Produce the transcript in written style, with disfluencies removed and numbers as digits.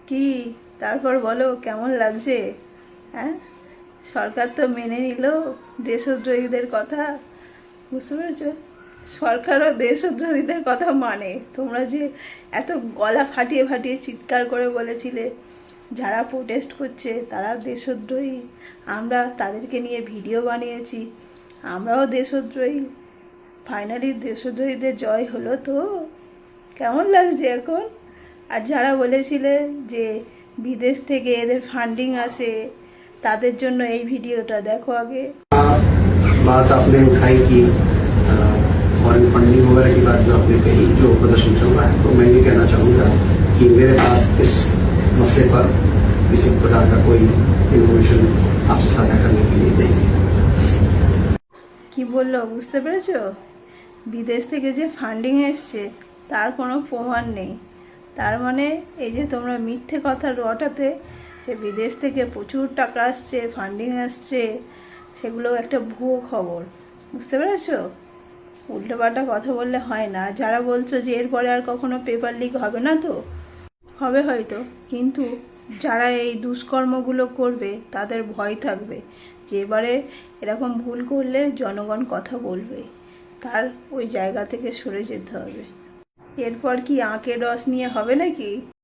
কি তারপর বলো কেমন লাগছে? হ্যাঁ, সরকার তো মেনে নিল দেশদ্রোহীদের কথা। বুঝতে পেরেছো? সরকারও দেশদ্রোহীদের কথা মানে। তোমরা যে এত গলা ফাটিয়ে ফাটিয়ে চিৎকার করে বলেছিলে যারা প্রোটেস্ট করছে তারা দেশদ্রোহী, আমরা তাদেরকে নিয়ে ভিডিও বানিয়েছি, আমরাও দেশদ্রোহী। ফাইনালি দেশদ্রোহীদের জয় হলো তো। কেমন লাগছে এখন? আর যারা বলেছিলে যে বিদেশ থেকে এদের ফান্ডিং আসে, তাদের জন্য এই ভিডিওটা দেখো আগে। बात आपने उठाई कि फॉरेन फंडिंग वगैरह की बात जो आपने कही, जो प्रदर्शन चल रहा है, तो मैं ये कहना चाहूँगा कि मेरे पास इस मसले पर किसी प्रकार का कोई इन्फॉर्मेशन आपसे साझा करने के लिए नहीं है। কি বললো বুঝতে পেরেছো? বিদেশ থেকে যে ফান্ডিং এসছে তার কোনো প্রমাণ নেই। তার মানে এই যে তোমরা মিথ্যে কথা রটাতে যে বিদেশ থেকে প্রচুর টাকা আসছে, ফান্ডিং আসছে, সেগুলো একটা ভুয়ো খবর। বুঝতে পেরেছো? উল্টোপাল্টা কথা বললে হয় না। যারা বলছো যে এরপরে আর কখনো পেপার লিক হবে না, তো হবে হয়তো, কিন্তু যারা এই দুষ্কর্মগুলো করবে তাদের ভয় থাকবে যে এবারে এরকম ভুল করলে জনগণ কথা বলবে, তার ওই জায়গা থেকে সরে যেতে হবে। এরপর কি আখের রস নিয়ে হবে নাকি?